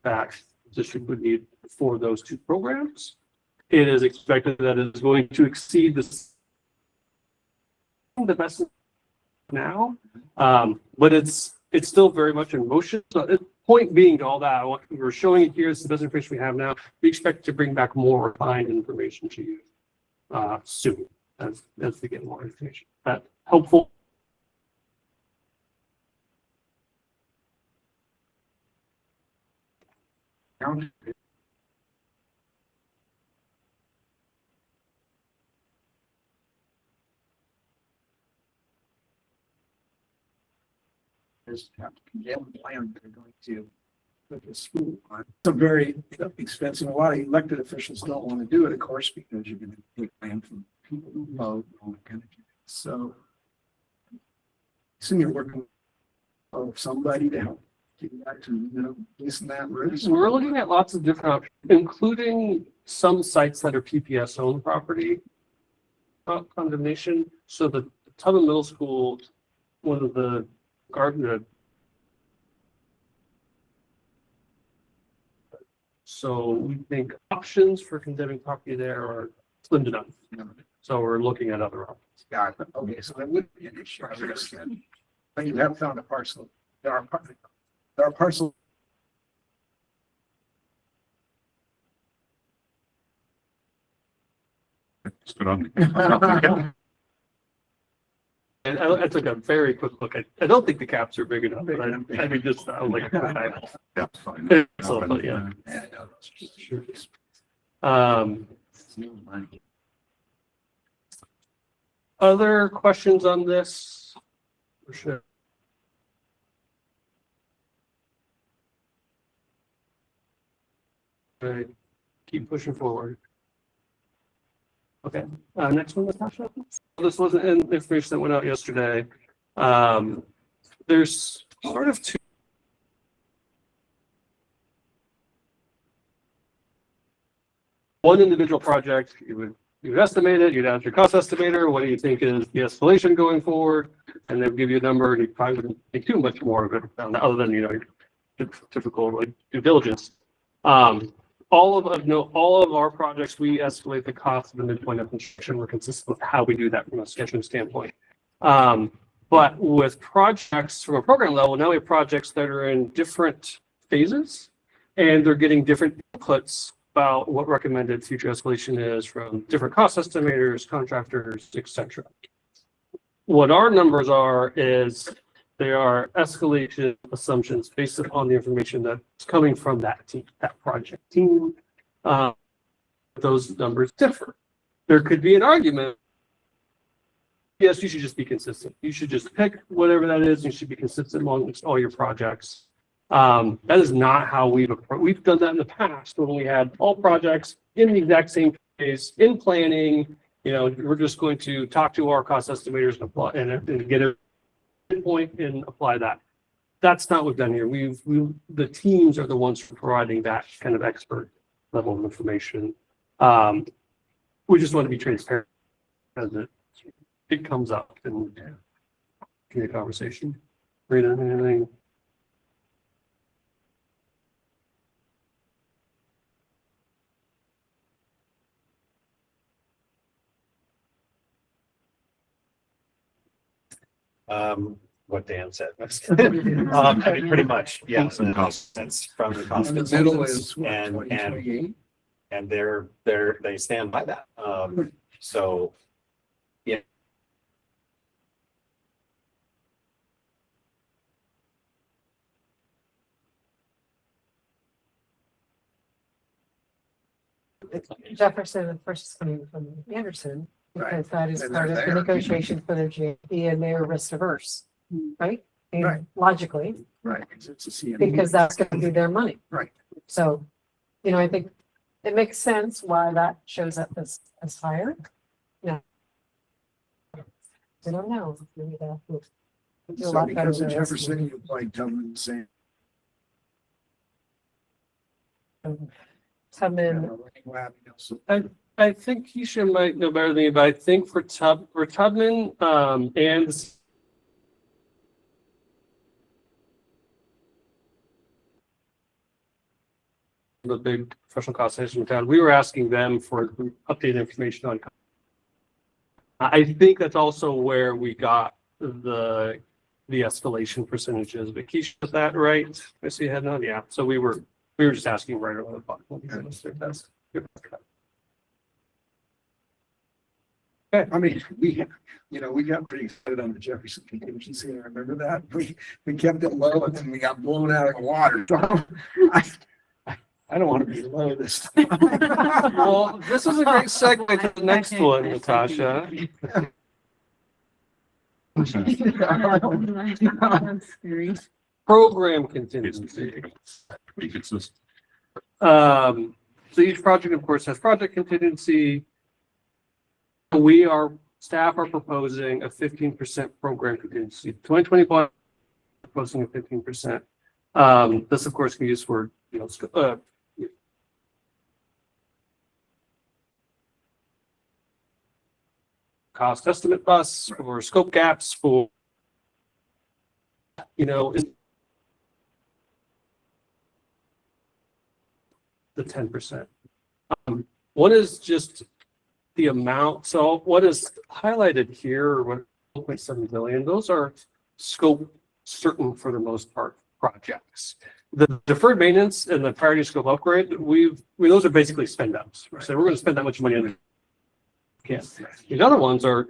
[SPEAKER 2] that district would need for those two programs. It is expected that it is going to exceed the best now, but it's still very much in motion. So the point being to all that, we're showing it here. It's the best information we have now. We expect to bring back more refined information to you soon as we get more information. That helpful.
[SPEAKER 8] Is have to condemn the plan they're going to put the school on. It's a very expensive. A lot of elected officials don't want to do it, of course, because you're going to take land from people who vote and all that kind of thing. So, you're working with somebody to help get back to loosen that route.
[SPEAKER 2] So we're looking at lots of different options, including some sites that are PPS owned property condemnation. So the Tubman Middle School, one of the garden. So we think options for condemning property there are slim to none. So we're looking at other options.
[SPEAKER 8] Got it. Okay, so that would be an issue. But you have found a parcel. There are parcels.
[SPEAKER 4] Stood on.
[SPEAKER 2] And I took a very quick look. I don't think the caps are big enough, but I mean, just like,
[SPEAKER 4] Yeah, fine.
[SPEAKER 2] so, yeah. Other questions on this? For sure. Right. Keep pushing forward. Okay, next one, Natasha. This wasn't in the information that went out yesterday. There's sort of two. One individual project, you would estimate it, you'd ask your cost estimator, what do you think is the escalation going forward? And they'll give you a number, and you probably wouldn't think too much more of it, other than, your typical like due diligence. All of our projects, we escalate the cost of the midpoint of construction. We're consistent with how we do that from a scheduling standpoint. But with projects from a program level, now we have projects that are in different phases, and they're getting different inputs about what recommended future escalation is from different cost estimators, contractors, etc. What our numbers are is they are escalation assumptions based upon the information that's coming from that team, that project team. Those numbers differ. There could be an argument. Yes, you should just be consistent. You should just pick whatever that is. You should be consistent amongst all your projects. That is not how we've done that in the past when we had all projects in the exact same phase in planning. We're just going to talk to our cost estimators and apply and get a point and apply that. That's not what we've done here. The teams are the ones providing that kind of expert level of information. We just want to be transparent as it it comes up in the conversation. Rita, anything?
[SPEAKER 7] What Dan said. I mean, pretty much, yeah.
[SPEAKER 4] Some cost.
[SPEAKER 7] That's from the cost.
[SPEAKER 8] And the middle
[SPEAKER 7] consultants,
[SPEAKER 8] is what,
[SPEAKER 7] And
[SPEAKER 8] 2028?
[SPEAKER 7] and they stand by that. So, yeah.
[SPEAKER 9] Jefferson, of course, is coming from Anderson, because that is
[SPEAKER 8] And
[SPEAKER 9] part of
[SPEAKER 8] they're
[SPEAKER 9] the
[SPEAKER 8] there.
[SPEAKER 9] negotiation for their GMP, and they're risk averse, right? And
[SPEAKER 8] Right.
[SPEAKER 9] logically,
[SPEAKER 8] Right, because it's a CME.
[SPEAKER 9] because that's gonna be their money.
[SPEAKER 8] Right.
[SPEAKER 9] So, you know, I think it makes sense why that shows up as higher. Yeah. I don't know, maybe that would do a
[SPEAKER 8] So
[SPEAKER 9] lot better
[SPEAKER 8] because of
[SPEAKER 9] than
[SPEAKER 8] Jefferson, you applied Tubman, Sam.
[SPEAKER 9] Tubman,
[SPEAKER 2] I think Keisha might know better than me, but I think for Tubman, and the big professional cost centers in town, we were asking them for updated information on. I think that's also where we got the escalation percentages, but Keisha, is that right? I see you had none, yeah, so we were just asking right around the bottom.
[SPEAKER 8] I mean, we got pretty excited on the Jefferson contingency, I remember that. We kept it low and then we got blown out of the water. I don't want to be low this time.
[SPEAKER 2] Well, this is a great segue to the next one, Natasha. Program contingency.
[SPEAKER 4] Pretty consistent.
[SPEAKER 2] So each project, of course, has project contingency. Staff are proposing a 15% program contingency. 2021 proposing a 15%. This, of course, can be used for, cost estimate bus, for scope gaps, for, the 10%. One is just the amount. So what is highlighted here, or what 1.7 billion, those are scope certain for the most part projects. The deferred maintenance and the priority scope upgrade, those are basically spend outs. So we're going to spend that much money on it. Can't. These other ones are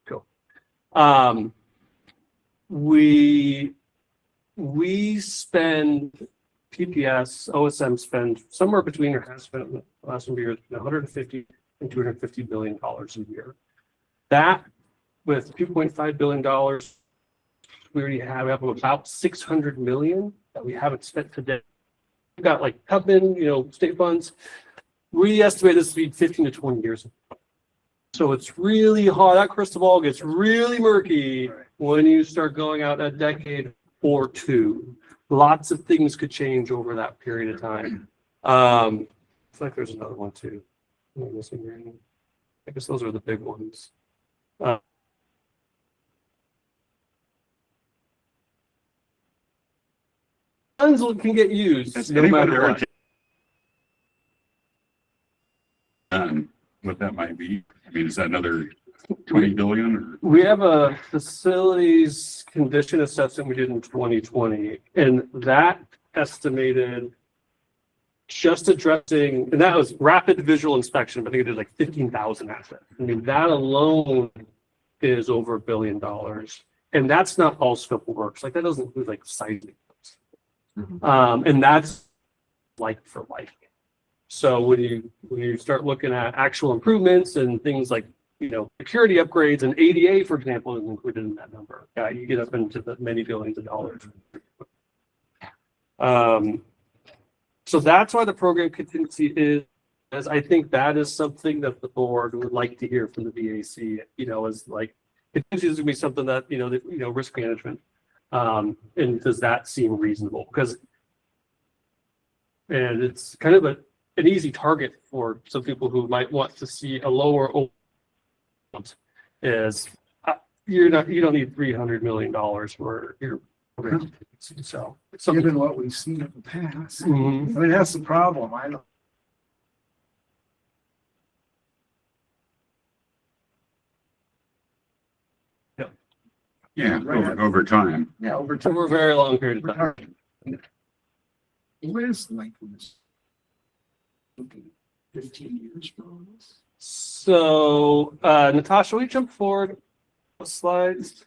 [SPEAKER 2] cool. We spend PPS, OSM spend somewhere between, or has spent in the last few years, 150 and $250 billion a year. That, with $2.5 billion, we already have about 600 million that we haven't spent today. We've got like Tubman, state funds. We estimate this to be 15 to 20 years. So it's really hard. That crystal ball gets really murky when you start going out a decade or two. Lots of things could change over that period of time. It's like there's another one too. Am I missing anything? I guess those are the big ones. Funds can get used
[SPEAKER 4] Has
[SPEAKER 2] no
[SPEAKER 4] anybody
[SPEAKER 2] matter
[SPEAKER 4] ever
[SPEAKER 2] what.
[SPEAKER 4] done what that might be? I mean, is that another 20 billion or?
[SPEAKER 2] We have a facilities condition assessment we did in 2020, and that estimated just addressing, and that was rapid visual inspection, but I think it did like 15,000 assets. I mean, that alone is over $1 billion. And that's not all scope of works. Like that doesn't include like sizing. And that's like for like. So when you start looking at actual improvements and things like, security upgrades and ADA, for example, is included in that number. Yeah, you get up into the many billions of dollars. So that's why the program contingency is, as I think that is something that the board would like to hear from the VAC, is like, contingency is going to be something that, risk management. And does that seem reasonable? Because And it's kind of an easy target for some people who might want to see a lower amount is you don't need $300 million for your so
[SPEAKER 8] Given what we've seen in the past.
[SPEAKER 2] Mhm.
[SPEAKER 8] I mean, that's the problem. I don't.
[SPEAKER 4] Yeah, over time.
[SPEAKER 8] Yeah, over time.
[SPEAKER 2] over a very long period of
[SPEAKER 8] We're
[SPEAKER 2] time.
[SPEAKER 8] talking- What is the length of this? 15 years from this?
[SPEAKER 2] So Natasha, will you jump forward slides?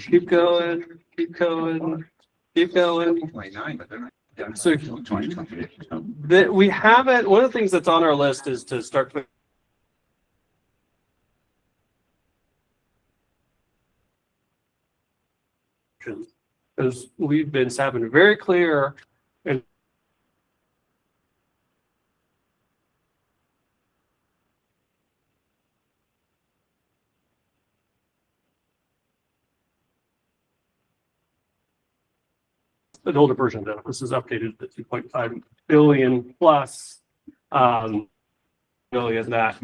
[SPEAKER 2] Keep going, keep going, keep going.
[SPEAKER 8] 29, but they're not done.
[SPEAKER 2] So
[SPEAKER 4] 2028.
[SPEAKER 2] we haven't, one of the things that's on our list is to start putting because we've been having very clear and an older version of that. This is updated to 2.5 billion plus million that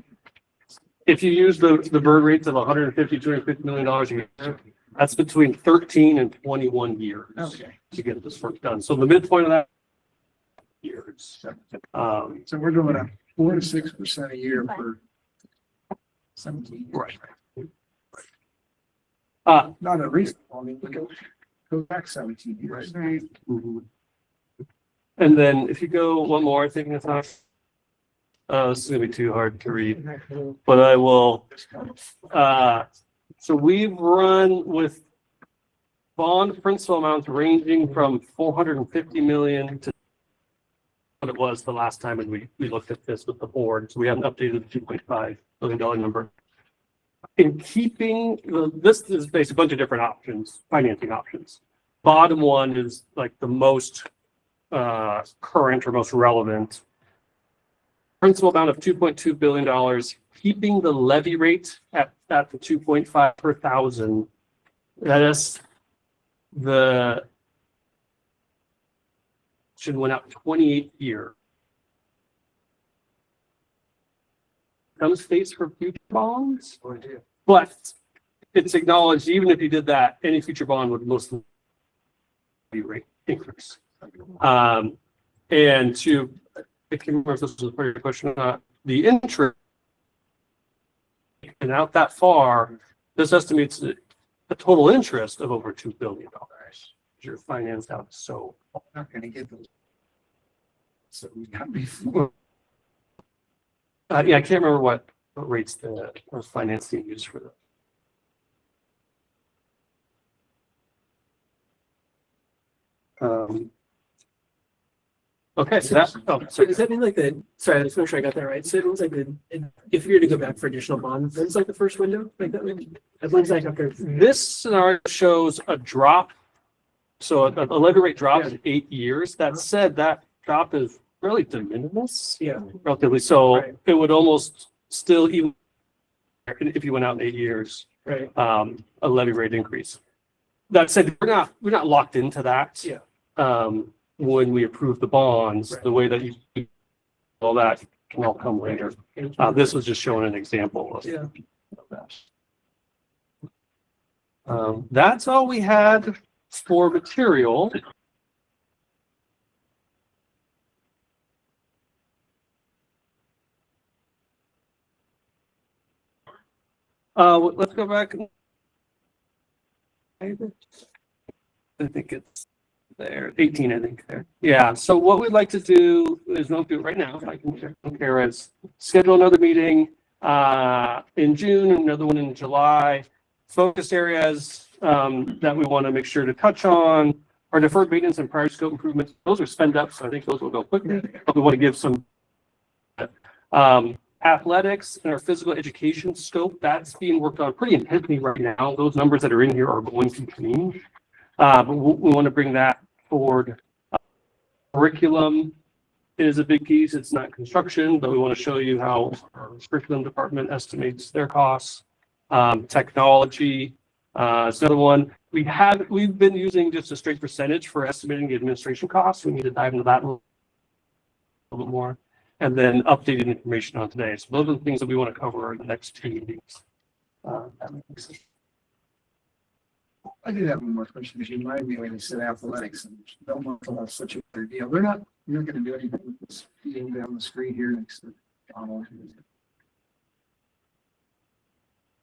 [SPEAKER 2] if you use the burn rates of 150, $250 million a year, that's between 13 and 21 years
[SPEAKER 8] Okay.
[SPEAKER 2] to get this work done. So the midpoint of that years.
[SPEAKER 8] So we're doing a 4 to 6% a year for 17 years.
[SPEAKER 2] Right.
[SPEAKER 8] Not unreasonable. I mean, go back 17 years.
[SPEAKER 3] Right.
[SPEAKER 2] Mhm. And then if you go one more, I think it's not. This is gonna be too hard to read, but I will. So we've run with bond principal amounts ranging from 450 million to what it was the last time when we looked at this with the board. So we haven't updated the $2.5 billion number. In keeping, this is based a bunch of different options, financing options. Bottom one is like the most current or most relevant. Principal amount of $2.2 billion, keeping the levy rate at the 2.5 per thousand. That is the should went out 28 years. Comes face for future bonds, but it's acknowledged even if you did that, any future bond would mostly be rate increase. And to, I can't remember if this was a part of your question or not, the interest and out that far, this estimates a total interest of over $2 billion. You're financed out, so.
[SPEAKER 8] Not gonna get those. So we got before.
[SPEAKER 2] Yeah, I can't remember what rates the financing used for that. Okay, so that,
[SPEAKER 10] So does that mean like the, sorry, let's make sure I got that right. So it means like if you were to go back for additional bonds, that's like the first window, like that, as long as I after.
[SPEAKER 2] this scenario shows a drop. So a levy rate drop in 8 years. That said, that drop is really de minimis.
[SPEAKER 10] Yeah.
[SPEAKER 2] Relatively, so
[SPEAKER 10] Right.
[SPEAKER 2] it would almost still even if you went out in 8 years,
[SPEAKER 10] Right.
[SPEAKER 2] a levy rate increase. That said, we're not locked into that.
[SPEAKER 10] Yeah.
[SPEAKER 2] When we approve the bonds,
[SPEAKER 10] Right.
[SPEAKER 2] the way that you all that can all come later. This was just showing an example of
[SPEAKER 10] Yeah.
[SPEAKER 2] that. That's all we had for material. Let's go back. I think it's there, 18, I think there. Yeah, so what we'd like to do is not do it right now. I can care is schedule another meeting in June, another one in July. Focus areas that we want to make sure to touch on are deferred maintenance and prior scope improvements. Those are spend up, so I think those will go quickly. But we want to give some athletics and our physical education scope. That's being worked on pretty intensely right now. Those numbers that are in here are going to change. But we want to bring that forward. Curriculum is a big piece. It's not construction, but we want to show you how our curriculum department estimates their costs. Technology is another one. We've been using just a straight percentage for estimating the administration costs. We need to dive into that. a little bit more. And then updated information on today. So those are the things that we want to cover in the next 2 meetings. That makes sense.
[SPEAKER 8] I did have one more question, because you reminded me when you said athletics and Belmont was such a big deal. You're not gonna do anything with this field down the street here next to Donald.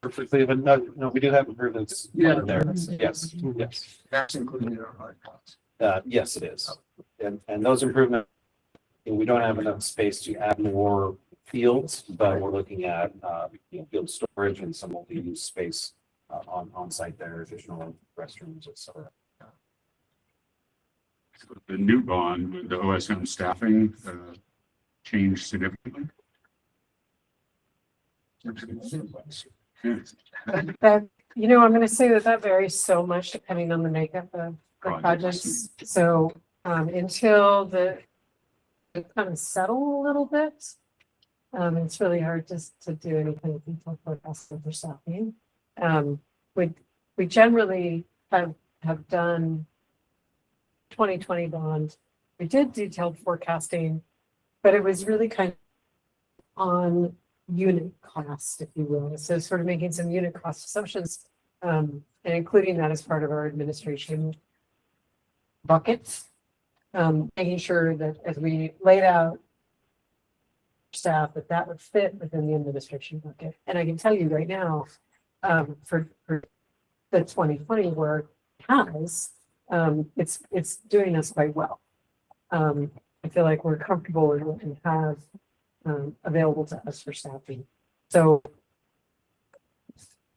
[SPEAKER 7] Perfectly, but no, we do have improvements.
[SPEAKER 8] Yeah.
[SPEAKER 7] There, yes, yes.
[SPEAKER 8] That's included in our hard costs.
[SPEAKER 7] Yes, it is. And those improvements, we don't have enough space to add more fields, but we're looking at, field storage and some multi-use space on site there, additional restrooms, et cetera.
[SPEAKER 4] The new bond, with the OSM staffing, changed significantly. Yeah.
[SPEAKER 9] That, I'm gonna say that varies so much depending on the makeup of the projects. So, until it kind of settle a little bit, it's really hard to do any kind of detailed forecasting for staffing. We generally have done 2020 bond. We did detailed forecasting, but it was really kind of on unit cost, if you will. So sort of making some unit cost assumptions, and including that as part of our administration buckets. Making sure that as we laid out staff, that would fit within the administration bucket. And I can tell you right now, for the 2020 work it's doing us quite well. I feel like we're comfortable in what we have available to us for staffing. So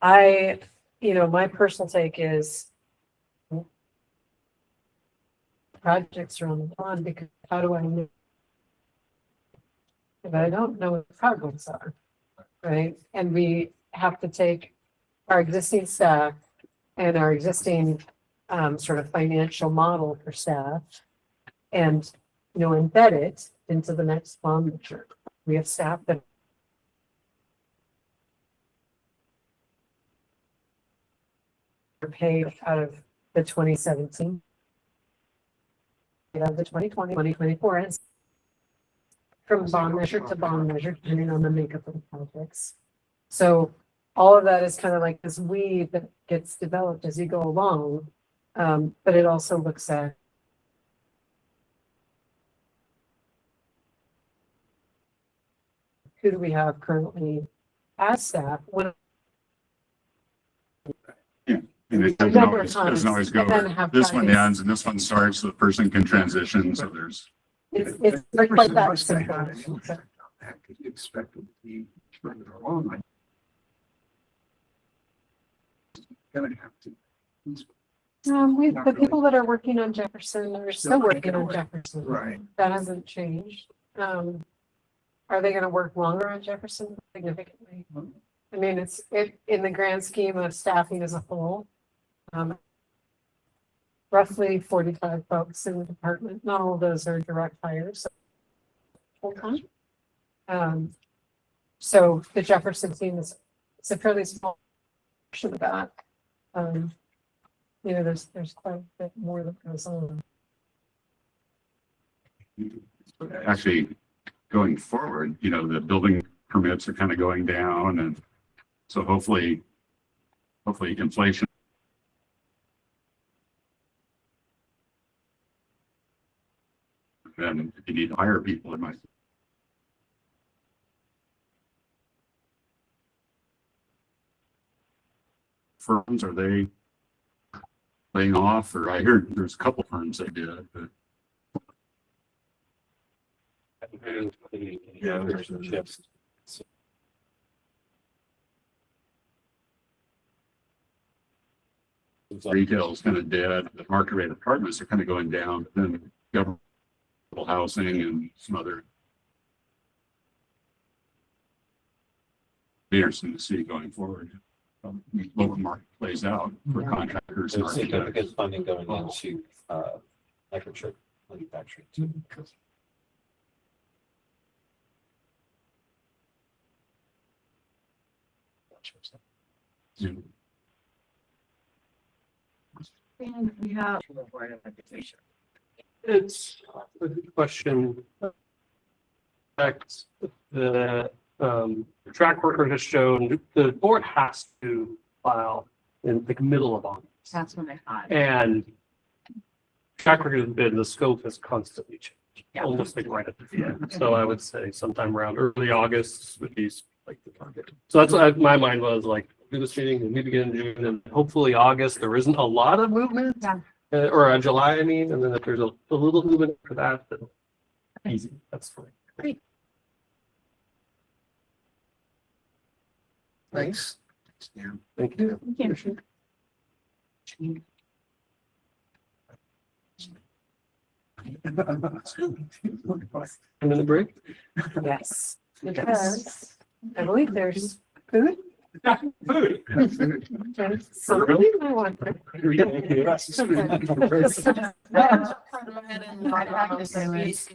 [SPEAKER 9] my personal take is projects are on the bond, because how do I know if I don't know what the problems are, right? And we have to take our existing staff and our existing sort of financial model for staff and, embed it into the next bond maturity. We have staff that are paid out of the 2017, out of the 2020, 2024, and from bond measure to bond measure, depending on the makeup of the projects. So all of that is kind of like this weave that gets developed as you go along. But it also looks at who do we have currently as staff?
[SPEAKER 4] And it doesn't always go, this one ends and this one starts, so the person can transition, so there's.
[SPEAKER 9] It's like that
[SPEAKER 8] Must have
[SPEAKER 9] simple.
[SPEAKER 8] had an impact on that, 'cause you expect it to be further along. Gonna have to.
[SPEAKER 9] The people that are working on Jefferson are still working on Jefferson.
[SPEAKER 8] Right.
[SPEAKER 9] That hasn't changed. Are they gonna work longer on Jefferson significantly? I mean, it's in the grand scheme of staffing as a whole. Roughly 45 folks in the department. Not all of those are direct hires. Full time. So the Jefferson team it's a fairly small portion of that. There's quite a bit more that goes on.
[SPEAKER 4] Actually, going forward, the building permits are kind of going down, and so hopefully inflation. Then if you need to hire people, it might. Firms, are they laying off? Or I heard there's a couple firms that did, but. Yeah, there's some shifts. Retail is kind of dead. The market rate apartments are kind of going down, but then government housing and some other. Be interesting to see going forward. Local market plays out for contractors. And
[SPEAKER 7] There's significant funding going into microchip manufacturing too.
[SPEAKER 6] And we have
[SPEAKER 2] It's a good question. project, the track record has shown the board has to file in the middle of August.
[SPEAKER 3] That's what I thought.
[SPEAKER 2] And track record has been, the scope has constantly changed,
[SPEAKER 3] Yeah.
[SPEAKER 2] almost like right at the end. So I would say sometime around early August would be like the target. So that's what my mind was like, do this meeting and we begin in June and hopefully August, there isn't a lot of movement.
[SPEAKER 3] Yeah.
[SPEAKER 2] Or July, I mean, and then if there's a little movement for that, then easy, that's fine.
[SPEAKER 8] Thanks.
[SPEAKER 2] Thank you. And then a break?
[SPEAKER 9] Yes, because I believe there's food.
[SPEAKER 2] Food.
[SPEAKER 9] Something I want.
[SPEAKER 6] Go ahead and have this release.